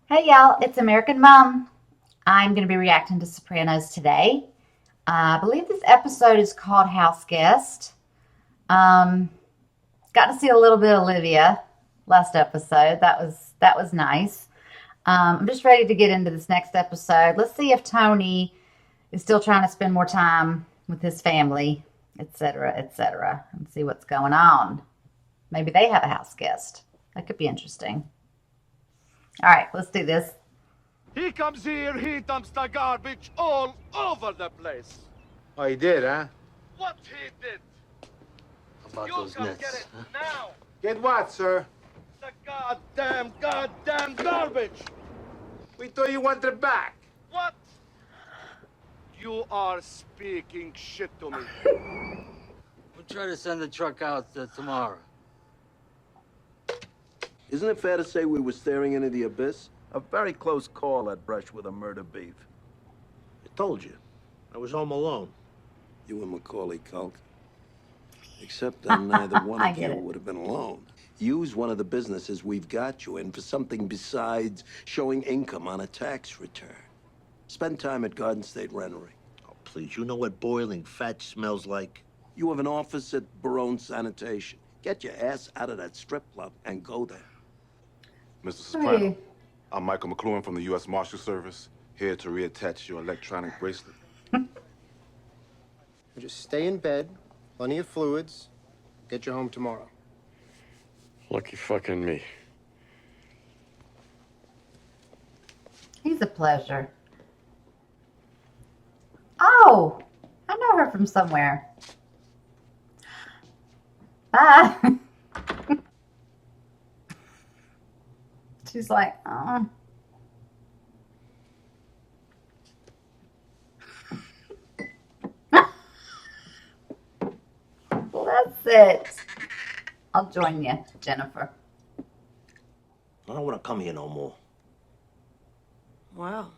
Hey y'all, it's American Mom. I'm going to be reacting to Sopranos today. I believe this episode is called House Guest. Um, got to see a little bit of Olivia last episode. That was nice. I'm just ready to get into this next episode. Let's see if Tony is still trying to spend more time with his family, etc., etc., and see what's going on. Maybe they have a house guest. That could be interesting. All right, let's do this. He comes here, he dumps the garbage all over the place. Oh, he did, huh? What he did? About You those come nets, get it huh? now. Get what, sir? The goddamn garbage. We thought you wanted it back. What? You are speaking shit to me. We'll try to send the truck out tomorrow. Isn't it fair to say we were staring into the abyss? A very close call at brush with a murder beef. I told you. I was home alone. You and Macaulay Cult. Except that neither one I of get you it. would have been alone. Use one of the businesses we've got you in for something besides showing income on a tax return. Spend time at Garden State Rennery. Oh, please, you know what boiling fat smells like? You have an office at Barone Sanitation. Get your ass out of that strip club and go there. Mr. Soprano, Hey. I'm Michael McLuhan from the U.S. Marshal Service, here to reattach your electronic bracelet. Just stay in bed, plenty of fluids, get you home tomorrow. Lucky fucking me. He's a pleasure. Oh, I know her from somewhere. Bye. She's like, oh. Well, that's it. I'll join you, Jennifer. I don't want to come here no more. Wow.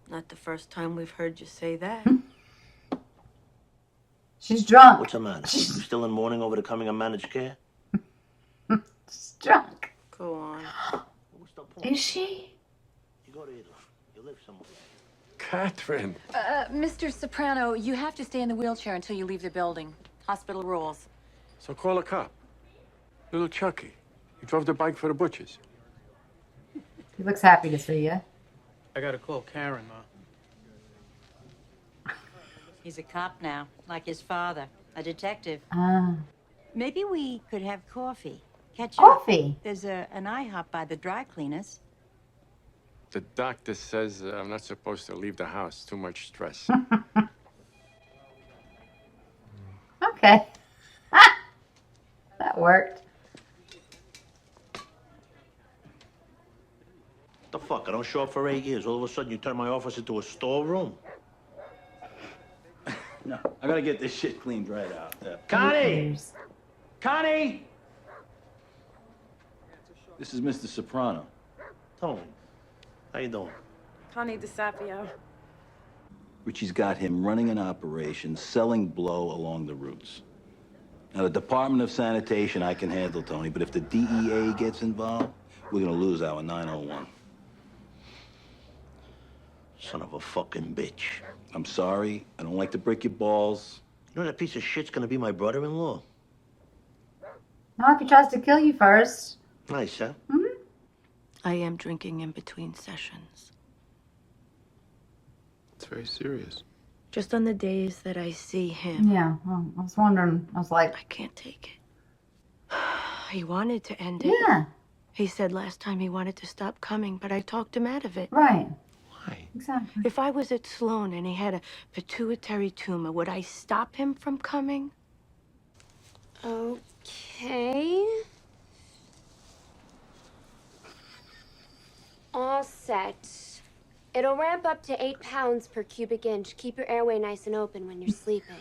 Not the first time we've heard you say that. She's drunk. What's the matter? You still in mourning over the coming of managed care? She's drunk. Go on. What's the point? Is she? You go to Italy. You live somewhere. Catherine. Mr. Soprano, you have to stay in the wheelchair until you leave the building. Hospital rules. So call a cop. Little Chucky. He drove the bike for the butchers. He looks happy to see you. I gotta call Karen, Ma. He's a cop now, like his father, a detective. Ah, Maybe we could have coffee. Catch up. coffee. There's an IHOP by the dry cleaners. The doctor says I'm not supposed to leave the house. Too much stress. Okay. That worked. What the fuck? I don't show up for 8 years. All of a sudden, you turn my office into a storeroom. No, I gotta get this shit cleaned right out. Connie! Connie! This is Mr. Soprano. Tony, how you doing? Connie DeSapio. Richie's got him running an operation, selling blow along the routes. Now, the Department of Sanitation I can handle, Tony, but if the DEA gets involved, we're gonna lose our 901. Son of a fucking bitch. I'm sorry. I don't like to break your balls. You know that piece of shit's gonna be my brother-in-law. Not if he tries to kill you first. Nice, huh? I am drinking in between sessions. It's very serious. Just on the days that I see him. Yeah, well, I was wondering. I was like, I can't take it. He wanted to end it. yeah, He said last time he wanted to stop coming, but I talked him out of it. right. Why? Exactly. If I was at Sloan and he had a pituitary tumor, would I stop him from coming? Okay. All set. It'll ramp up to 8 pounds per cubic inch. Keep your airway nice and open when you're sleeping.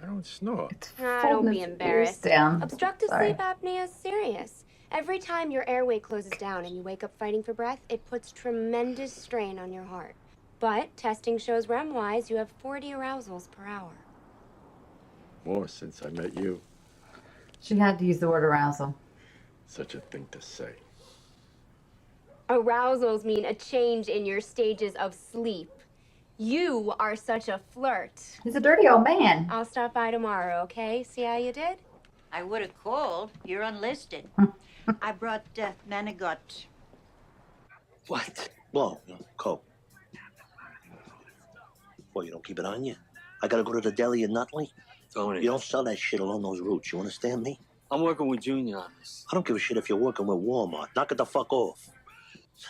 I don't snort. Don't be embarrassed. Down. Obstructive Sorry. sleep apnea is serious. Every time your airway closes down and you wake up fighting for breath, it puts tremendous strain on your heart. But testing shows REM-wise, you have 40 arousals per hour. More since I met you. She had to use the word arousal. Such a thing to say. Arousals mean a change in your stages of sleep. You are such a flirt. He's a dirty old man. I'll stop by tomorrow, okay? See how you did? I would have called. You're unlisted. I brought Manigot. What? Blow, coke. Well, you don't keep it on you? I gotta go to the deli in Nutley? Tony. You don't sell that shit along those routes, you understand me? I'm working with Junior on this. I don't give a shit if you're working with Walmart. Knock it the fuck off.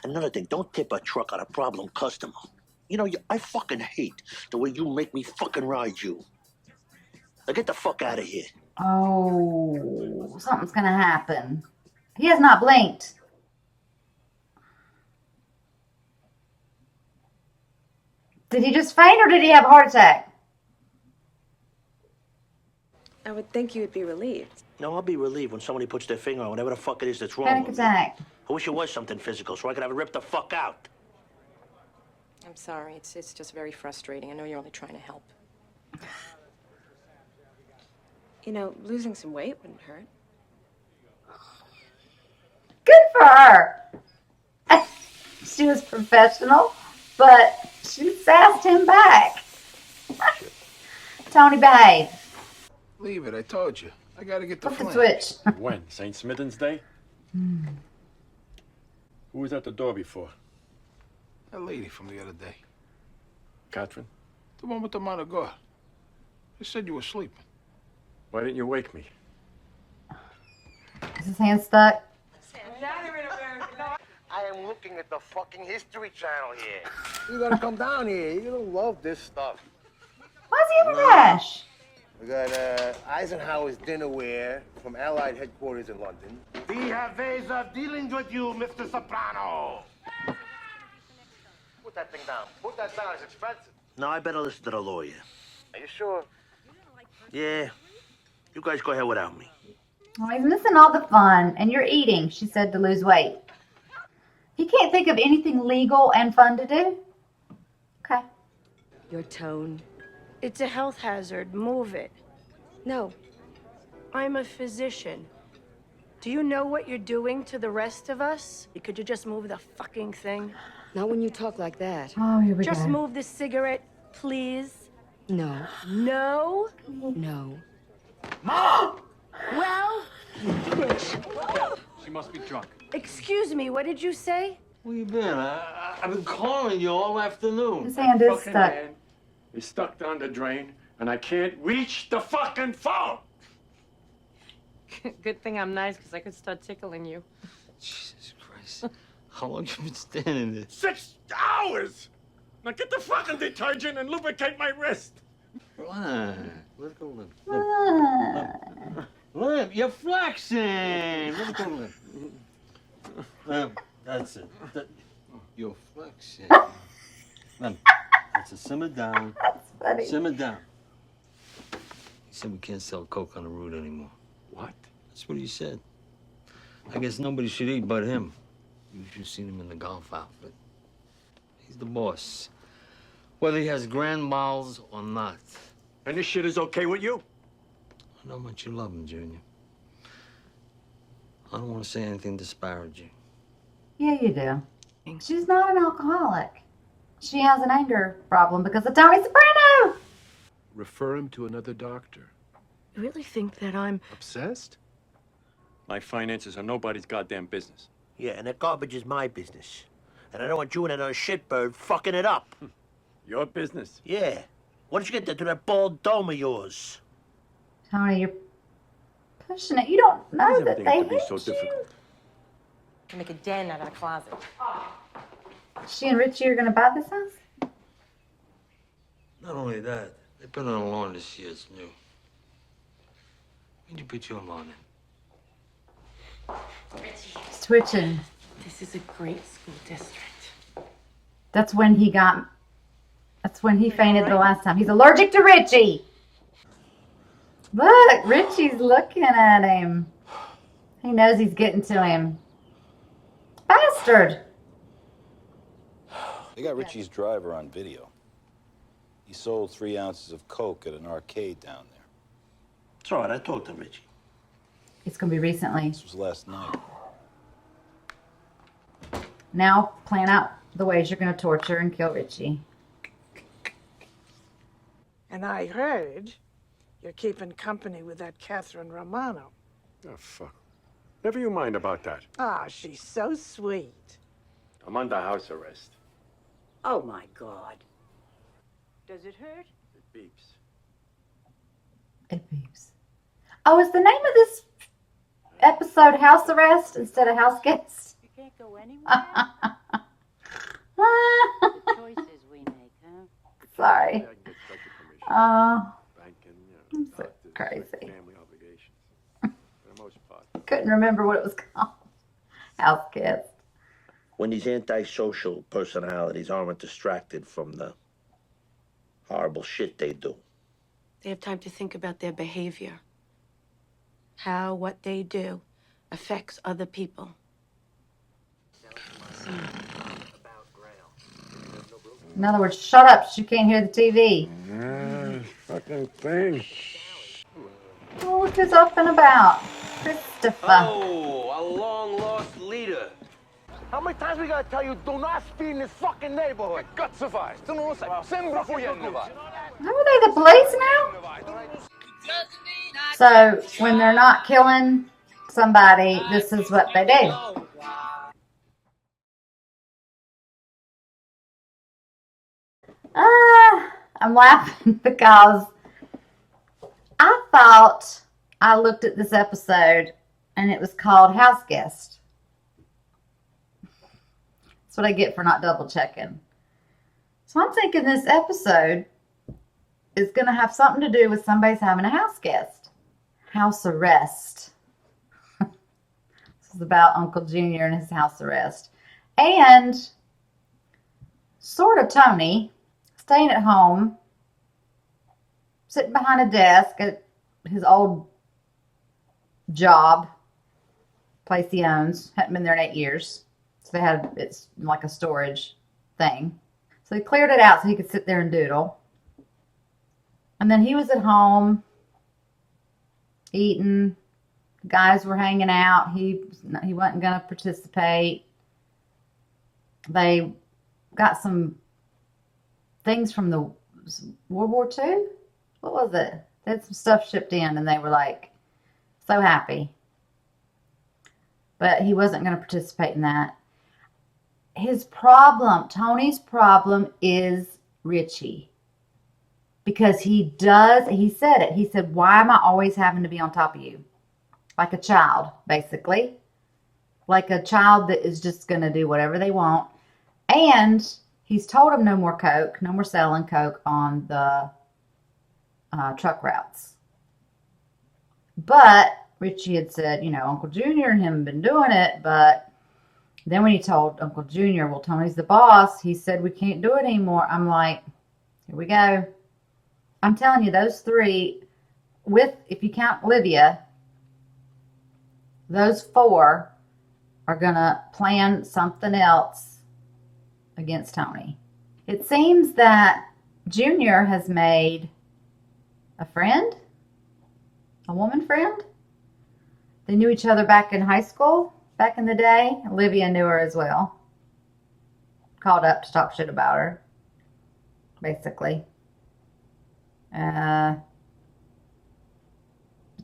Another thing, don't tip a truck on a problem customer. You know, I fucking hate the way you make me fucking ride you. Now get the fuck out of here. Oh, something's gonna happen. He has not blinked. Did he just faint or did he have a heart attack? I would think you would be relieved. No, I'll be relieved when somebody puts their finger on whatever the fuck it is that's wrong Panic with me. attack. I wish it was something physical so I could have it ripped the fuck out. I'm sorry. It's just very frustrating. I know you're only trying to help. You know, losing some weight wouldn't hurt. Good for her. She was professional, but she sassed him back. Tony, behave. Leave it, I told you. I gotta get the Flip the flank. switch. When? St. Smithens Day? Who was at the door before? That lady from the other day. Catherine? The one with the Monagot. They said you were sleeping. Why didn't you wake me? Is his hand stuck? I am looking at the fucking History Channel here. You gotta come down here. You don't love this stuff. Why does he have a rash? We got Eisenhower's dinnerware from Allied headquarters in London. We have ways of dealing with you, Mr. Soprano. Put that thing down. Put that down. It's expensive. No, I better listen to the lawyer. Are you sure? Yeah. You guys go ahead without me. Oh, he's missing all the fun. And you're eating, she said, to lose weight. He can't think of anything legal and fun to do? Okay. Your tone. It's a health hazard. Move it. No. I'm a physician. Do you know what you're doing to the rest of us? Could you just move the fucking thing? Not when you talk like that. Oh, here we Just go. move the cigarette, please. No. No? No. Well, She must be drunk. excuse me, what did you say? Where you been? I've been calling you all afternoon. His hand is Fucking stuck. hand is stuck down the drain, and I can't reach the fucking phone! Good thing I'm nice, because I could start tickling you. Jesus Christ. How long you been standing there? 6 hours! Now get the fucking detergent and lubricate my wrist! Let go limp. Ah. Limp, you're flexing! Let go limp. Limp, that's it. You're flexing. Limp, that's it. Simmer down. That's funny. Simmer down. He said we can't sell Coke on the route anymore. What? That's what he said. I guess nobody should eat but him. You should have seen him in the golf outfit. He's the boss. Whether he has grand mals or not. And this shit is okay with you? I know how much you love him, Junior. I don't want to say anything disparaging. Yeah, you do. She's not an alcoholic. She has an anger problem because of Tony Soprano. Refer him to another doctor. You really think that I'm... Obsessed? My finances are nobody's goddamn business. Yeah, and that garbage is my business. And I don't want you and another shitbird fucking it up. Your business? Yeah. What did you get to that bald dome of yours? Tony, you're pushing it. You don't know that Everything they have to be hate so you. difficult. To make a den out of a closet. She and Richie are going to buy this house? Not only that, they put on a lawn this year. It's new. When'd you put your lawn in? He's twitching. This is a great school district. That's when he fainted the last time. He's allergic to Richie. Look, Richie's looking at him. He knows he's getting to him. Bastard. They got Richie's driver on video. He sold 3 ounces of coke at an arcade down there. It's all right, I talked to Richie. It's going to be recently. This was last night. Now plan out the ways you're going to torture and kill Richie. And I heard you're keeping company with that Catherine Romano. Oh, fuck. Never you mind about that. Ah, she's so sweet. I'm under house arrest. Oh, my God. Does it hurt? It beeps. It beeps. Oh, is the name of this episode House Arrest instead of House Guest? You can't go anywhere. The choices we make, huh? Sorry. I'm so crazy. Family obligations. For the most part. Couldn't remember what it was called. House Guest. When these antisocial personalities aren't distracted from the horrible shit they do. They have time to think about their behavior. How what they do affects other people. In other words, shut up. You can't hear the TV. Fucking thing. Oh, look who's up and about. Christopher. Oh, a long-lost leader. How many times we gotta tell you, do not speed in this fucking neighborhood? Cazzo fai? Tu non lo sai. Sembra fuorienne vai. Are they the police now? So, when they're not killing somebody, this is what they do. I'm laughing because I thought I looked at this episode and it was called House Guest. That's what I get for not double checking. So I'm thinking this episode is going to have something to do with somebody's having a house guest. House arrest. This is about Uncle Junior and his house arrest. And sort of Tony staying at home, sitting behind a desk at his old job, place he owns. Hadn't been there in 8 years. So it's like a storage thing. So he cleared it out so he could sit there and doodle. And then he was at home eating. Guys were hanging out. He wasn't going to participate. They got some things from the World War II. What was it? They had some stuff shipped in and they were like so happy. But he wasn't going to participate in that. Tony's problem is Richie. Because he said it. He said, why am I always having to be on top of you? Like a child, basically. Like a child that is just going to do whatever they want. And he's told him no more Coke, no more selling Coke on the truck routes. But Richie had said, Uncle Junior and him have been doing it. But then when he told Uncle Junior, well, Tony's the boss, he said, we can't do it anymore. I'm like, here we go. I'm telling you, those three, if you count Olivia, those four are going to plan something else against Tony. It seems that Junior has made a friend, a woman friend. They knew each other back in high school, back in the day. Olivia knew her as well. Called up to talk shit about her, basically.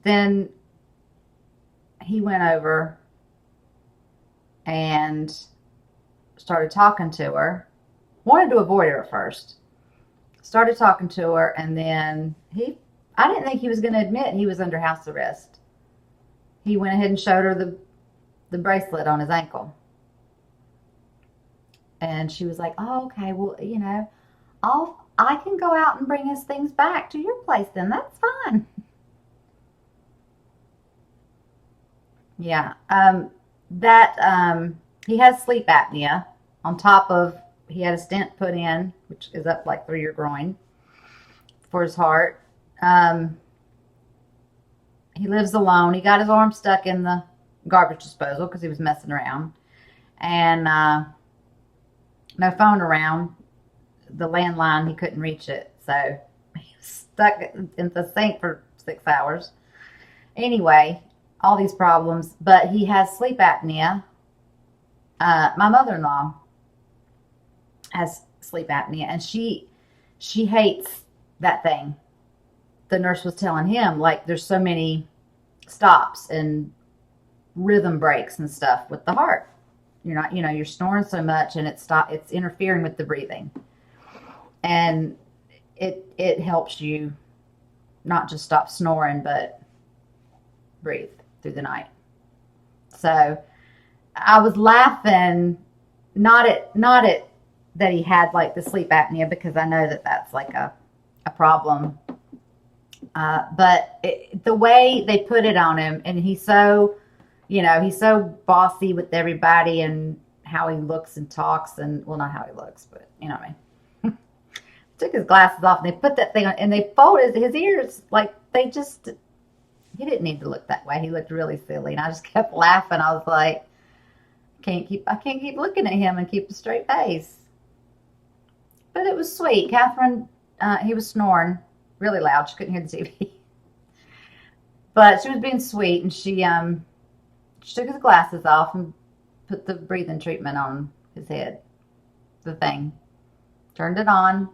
Then he went over and started talking to her. Wanted to avoid her at first. Started talking to her, and then I didn't think he was going to admit he was under house arrest. He went ahead and showed her the bracelet on his ankle. And she was like, oh, okay, well, I can go out and bring his things back to your place then. That's fine. Yeah. He has sleep apnea. On top of, he had a stent put in, which is up like through your groin for his heart. He lives alone. He got his arm stuck in the garbage disposal because he was messing around. And no phone around. The landline, he couldn't reach it. So he was stuck in the sink for 6 hours. Anyway, all these problems. But he has sleep apnea. My mother-in-law has sleep apnea, and she hates that thing. The nurse was telling him, like, there's so many stops and rhythm breaks and stuff with the heart. You're not, you're snoring so much, and it's interfering with the breathing. And it helps you not just stop snoring, but breathe through the night. So I was laughing, not at that he had like the sleep apnea, because I know that that's like a problem. But the way they put it on him, and he's so, he's so bossy with everybody, and how he looks and talks, and well, not how he looks, but you know what I mean. Took his glasses off, and they put that thing on, and they folded his ears like he didn't need to look that way. He looked really silly, and I just kept laughing. I was like, I can't keep looking at him and keep a straight face. But it was sweet. Catherine, he was snoring really loud. She couldn't hear the TV. But she was being sweet, and she took his glasses off and put the breathing treatment on his head. The thing. Turned it on.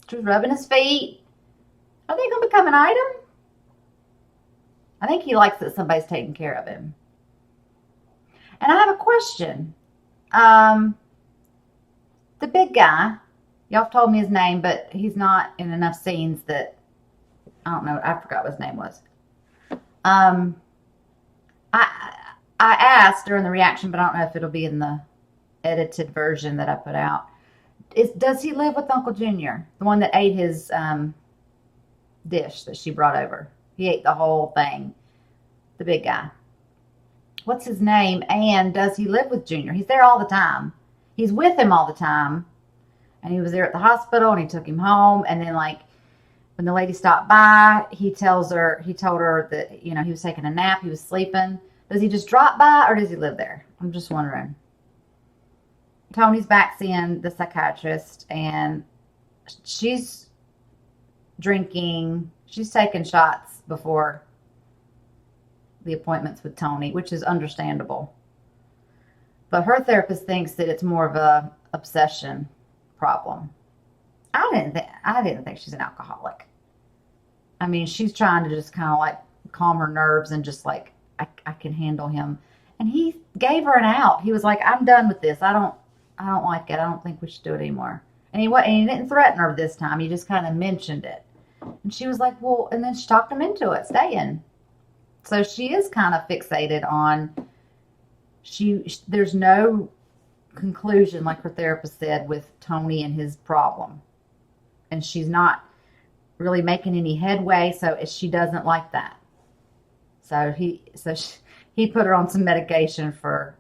She was rubbing his feet. Are they going to become an item? I think he likes that somebody's taking care of him. And I have a question. The big guy, y'all have told me his name, but he's not in enough scenes that, I don't know, I forgot what his name was. I asked during the reaction, but I don't know if it'll be in the edited version that I put out. Does he live with Uncle Junior? The one that ate his dish that she brought over. He ate the whole thing. The big guy. What's his name? And does he live with Junior? He's there all the time. He's with him all the time. And he was there at the hospital, and he took him home. And then, like, when the lady stopped by, he told her that, he was taking a nap, he was sleeping. Does he just drop by, or does he live there? I'm just wondering. Tony's back seeing the psychiatrist, and she's drinking. She's taking shots before the appointments with Tony, which is understandable. But her therapist thinks that it's more of a obsession problem. I didn't think she's an alcoholic. I mean, she's trying to just kind of like calm her nerves and just like, I can handle him. And he gave her an out. He was like, I'm done with this. I don't like it. I don't think we should do it anymore. And he didn't threaten her this time. He just kind of mentioned it. And she was like, well, and then she talked him into it, staying. So she is kind of fixated on, there's no conclusion, like her therapist said, with Tony and his problem. And she's not really making any headway, so she doesn't like that. So he put her on some medication for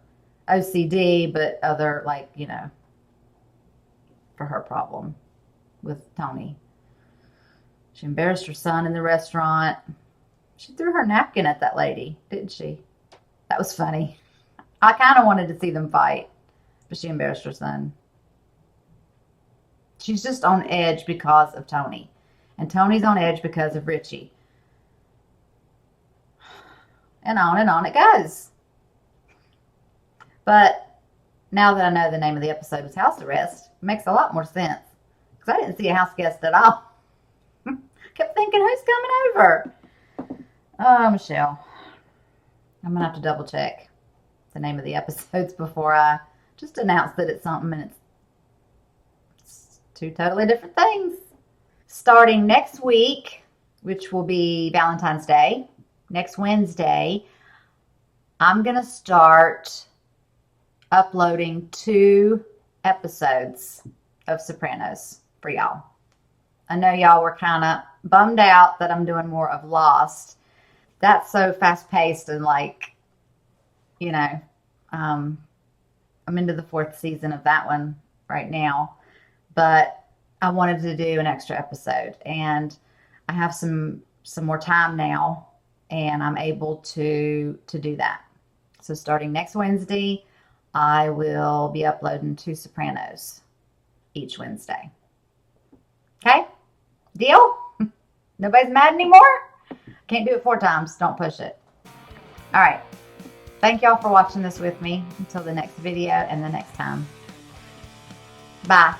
OCD, but other, like, for her problem with Tony. She embarrassed her son in the restaurant. She threw her napkin at that lady, didn't she? That was funny. I kind of wanted to see them fight, but she embarrassed her son. She's just on edge because of Tony. And Tony's on edge because of Richie. And on it goes. But now that I know the name of the episode was House Arrest, it makes a lot more sense. Because I didn't see a house guest at all. Kept thinking, who's coming over? Oh, Michelle. I'm going to have to double check the name of the episodes before I just announce that it's something, and it's two totally different things. Starting next week, which will be Valentine's Day, next Wednesday, I'm going to start uploading 2 episodes of Sopranos for y'all. I know y'all were kind of bummed out that I'm doing more of Lost. That's so fast-paced and, like, I'm into the 4th season of that one right now. But I wanted to do an extra episode, and I have some more time now, and I'm able to do that. So starting next Wednesday, I will be uploading 2 Sopranos each Wednesday. Okay? Deal? Nobody's mad anymore? Can't do it 4 times. Don't push it. All right. Thank y'all for watching this with me. Until the next video and the next time. Bye.